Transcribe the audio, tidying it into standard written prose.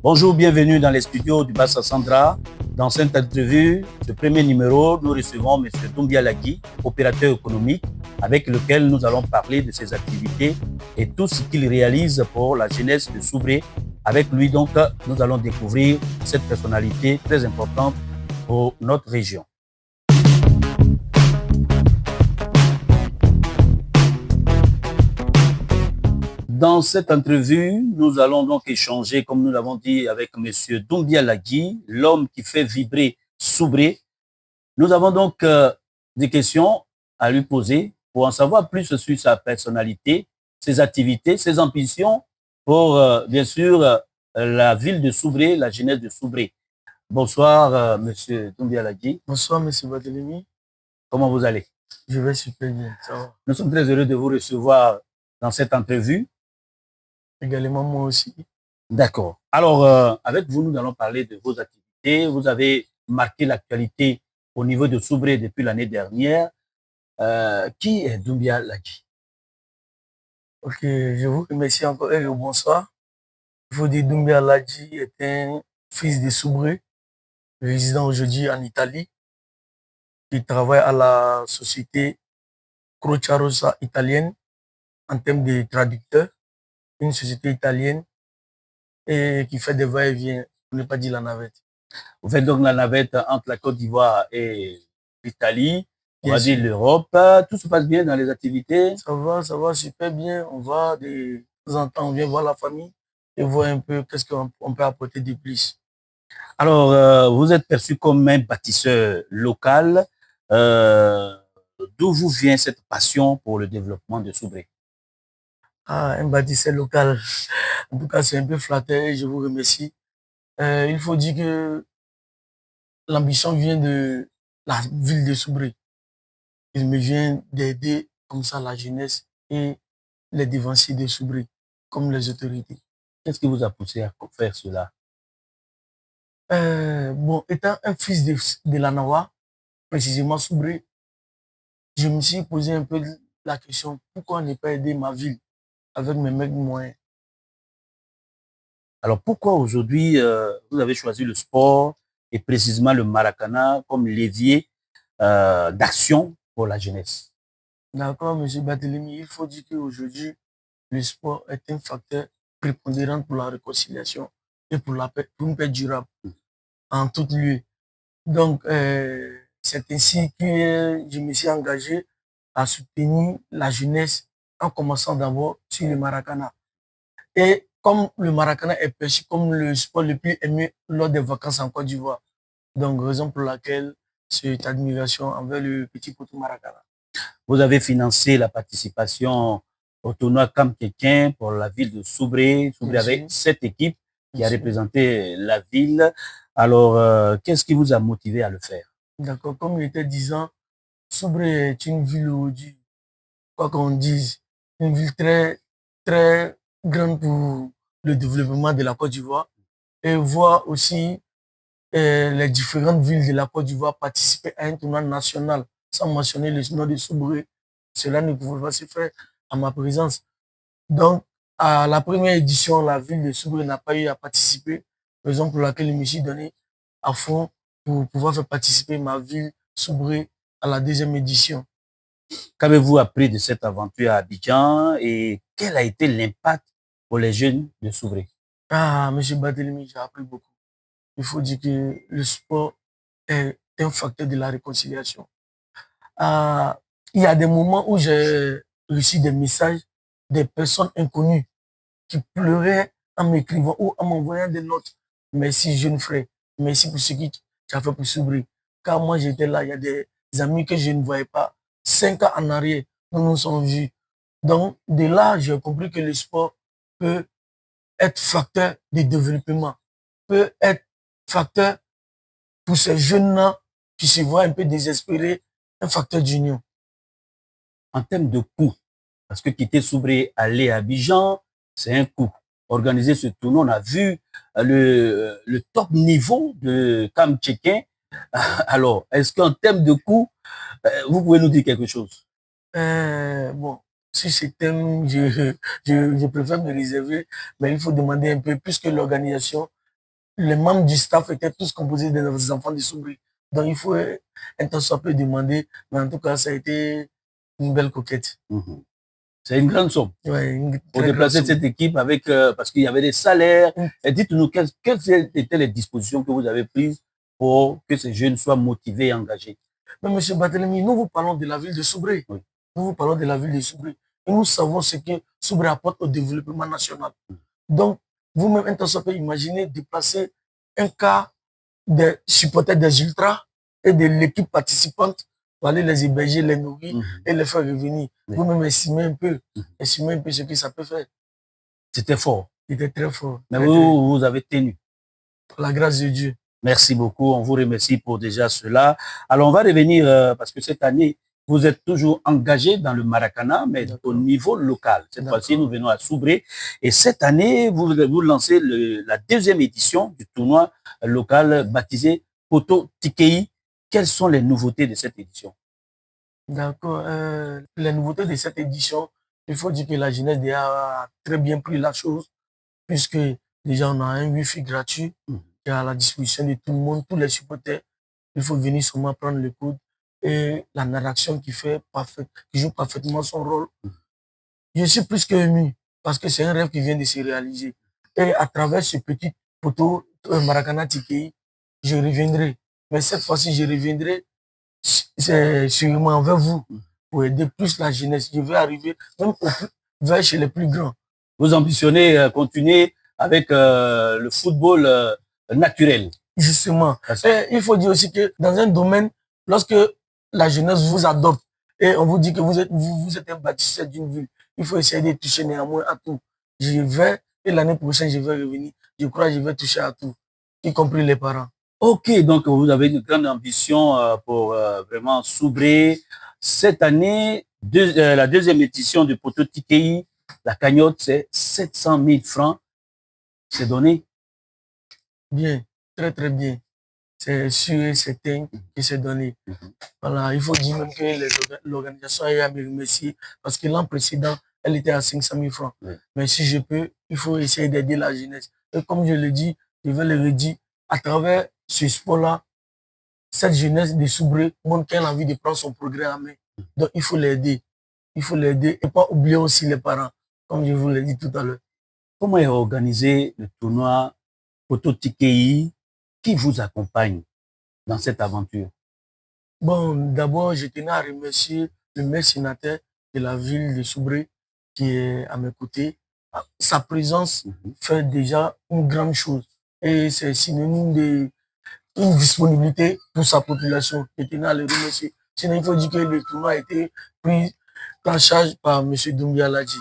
Bonjour, bienvenue dans les studios du Bassa Sandra. Dans cette interview, ce premier numéro, nous recevons M. Doumbia Lagui, opérateur économique, avec lequel nous allons parler de ses activités et tout ce qu'il réalise pour la jeunesse de Soubré. Avec lui, donc, nous allons découvrir cette personnalité très importante pour notre région. Dans cette entrevue, nous allons donc échanger, comme nous l'avons dit, avec M. Doumbia Lagui, l'homme qui fait vibrer Soubré. Nous avons donc des questions à lui poser pour en savoir plus sur sa personnalité, ses activités, ses ambitions pour, bien sûr, la ville de Soubré, la jeunesse de Soubré. Bonsoir, M. Doumbia Lagui. Bonsoir, M. Barthélémy. Comment vous allez? Je vais super bien, ça va. Nous sommes très heureux de vous recevoir dans cette entrevue. Également, moi aussi. D'accord. Alors, avec vous, nous allons parler de vos activités. Vous avez marqué l'actualité au niveau de Soubré depuis l'année dernière. Qui est Doumbia Lagui? Ok, je vous remercie encore et bonsoir. Il faut dire Doumbia Lagui est un fils de Soubré, résident aujourd'hui en Italie, qui travaille à la société Croce Rossa italienne en termes de traducteur, une société italienne et qui fait des va-et-vient, pour ne pas dire la navette. Vous faites donc la navette entre la Côte d'Ivoire et l'Italie, on va dire sûr. l'Europe. Tout se passe bien dans les activités? Ça va super bien. On va de temps en temps, on vient voir la famille et voir un peu qu'est-ce qu'on peut apporter de plus. Alors, vous êtes perçu comme un bâtisseur local. D'où vous vient cette passion pour le développement de Soubré? Ah, un bâtisseur local. En tout cas, c'est un peu flatteur et je vous remercie. Il faut dire que l'ambition vient de la ville de Soubré. Il me vient d'aider comme ça la jeunesse et les devanciers de Soubré, comme les autorités. Qu'est-ce qui vous a poussé à faire cela? Bon, étant un fils de la Nawa, précisément Soubré, je me suis posé un peu la question, pourquoi ne pas aider ma ville avec mes mecs moyens? Alors, pourquoi aujourd'hui vous avez choisi le sport et précisément le Maracana comme levier d'action pour la jeunesse? D'accord, M. Barthélémy, il faut dire qu'aujourd'hui, le sport est un facteur prépondérant pour la réconciliation et pour la paix, pour une paix durable en tout lieu. Donc, c'est ainsi que je me suis engagé à soutenir la jeunesse en commençant d'abord sur le Maracana. Et comme le Maracana est perçu comme le sport le plus aimé lors des vacances en Côte d'Ivoire, donc raison pour laquelle cette admiration envers le petit poteau Maracana. Vous avez financé la participation au tournoi Camp Kékin pour la ville de Soubré. Soubré avait 7 équipes qui a représenté la ville. Alors, qu'est-ce qui vous a motivé à le faire? D'accord, comme il était disant, Soubré est une ville aujourd'hui, quoi qu'on dise, une ville très, très grande pour le développement de la Côte d'Ivoire et voir aussi les différentes villes de la Côte d'Ivoire participer à un tournoi national sans mentionner le nom de Soubré. Cela ne pouvait pas se faire à ma présence. Donc, à la première édition, la ville de Soubré n'a pas eu à participer, raison pour laquelle je me suis donné à fond pour pouvoir faire participer ma ville Soubré à la deuxième édition. Qu'avez-vous appris de cette aventure à Abidjan et quel a été l'impact pour les jeunes de Soubré? Ah, M. Barthélémy, j'ai appris beaucoup. Il faut dire que le sport est un facteur de la réconciliation. Ah, il y a des moments où j'ai reçu des messages des personnes inconnues qui pleuraient en m'écrivant ou en m'envoyant des notes. Merci, jeune frère. Merci pour ce que tu as fait pour s'ouvrir. Car moi, j'étais là, il y a des amis que je ne voyais pas. 5 ans en arrière, nous nous sommes vus. Donc, de là, j'ai compris que le sport peut être facteur de développement, peut être facteur pour ces jeunes-là qui se voient un peu désespérés, un facteur d'union. En termes de coût, parce que quitter Soubré, aller à Abidjan, c'est un coût. Organiser ce tournoi, on a vu le top niveau de Cam Tchekin. Alors, est-ce qu'en termes de coût, vous pouvez nous dire quelque chose? Bon, si c'est thème, je préfère me réserver, mais il faut demander un peu plus que l'organisation. les membres du staff étaient tous composés des enfants de Soubré. Donc, il faut un temps soit peu demander, mais en tout cas, ça a été une belle coquette. C'est une grande somme. Ouais, Pour déplacer cette équipe avec, parce qu'il y avait des salaires. Et dites-nous, quelles étaient les dispositions que vous avez prises pour que ces jeunes soient motivés et engagés? Mais M. Barthélemy, nous vous parlons de la ville de Soubré. Oui. Nous vous parlons de la ville de Soubré. Et nous savons ce que Soubré apporte au développement national. Donc, vous-même, un temps soit peu imaginer déplacer un cas des supporters des ultras et de l'équipe participante pour aller les héberger, les nourrir et les faire revenir. Vous-même estimez un peu ce que ça peut faire. C'était fort. C'était très fort. Mais vous avez tenu. Par la grâce de Dieu. Merci beaucoup. On vous remercie pour déjà cela. Alors, on va revenir parce que cette année, vous êtes toujours engagé dans le Maracana, mais au niveau local. Cette fois-ci, nous venons à Soubré. Et cette année, vous lancez la deuxième édition du tournoi local baptisé Poto Tikei. Quelles sont les nouveautés de cette édition? D'accord. Les nouveautés de cette édition, il faut dire que la jeunesse a très bien pris la chose, puisque déjà on a un Wi-Fi gratuit qui est à la disposition de tout le monde, tous les supporters. Il faut venir seulement prendre le coude et la narration qui joue parfaitement son rôle. Je suis plus que ému parce que c'est un rêve qui vient de se réaliser. Et à travers ce petit poteau Maracana Tikei, je reviendrai. Mais cette fois-ci, je reviendrai c'est sûrement vers vous pour aider plus la jeunesse. Je vais arriver même vers chez les plus grands. Vous ambitionnez continuer avec le football naturel. Justement. Et il faut dire aussi que dans un domaine, lorsque la jeunesse vous adopte et on vous dit que vous êtes un bâtisseur d'une ville, il faut essayer de toucher néanmoins à tout. Je vais, et l'année prochaine, je vais revenir. Je crois que je vais toucher à tout, y compris les parents. Ok, donc vous avez une grande ambition pour vraiment Soubré. Cette année, la deuxième édition du Poto Tikei, la cagnotte, c'est 700 000 francs. C'est donné? Bien, très très bien. C'est sûr et certain que c'est donné. Voilà, il faut dire même que l'organisation a me remercier parce que l'an précédent, elle était à 500 000 francs. Mais si je peux, il faut essayer d'aider la jeunesse. Et comme je le dis, je vais le redire, à travers ce sport-là, cette jeunesse de Soubré montre qu'elle a envie de prendre son progrès en main. Donc, il faut l'aider. Il faut l'aider et pas oublier aussi les parents, comme je vous l'ai dit tout à l'heure. Comment est organisé le tournoi Poto Tikei? Qui vous accompagne dans cette aventure? Bon, d'abord, je tenais à remercier le maire sénateur de la ville de Soubré qui est à mes côtés. Sa présence fait déjà une grande chose et c'est synonyme d'une disponibilité pour sa population. Je tenais à le remercier. Sinon, il faut dire que le tournoi a été pris en charge par M. Doumbia Ladji.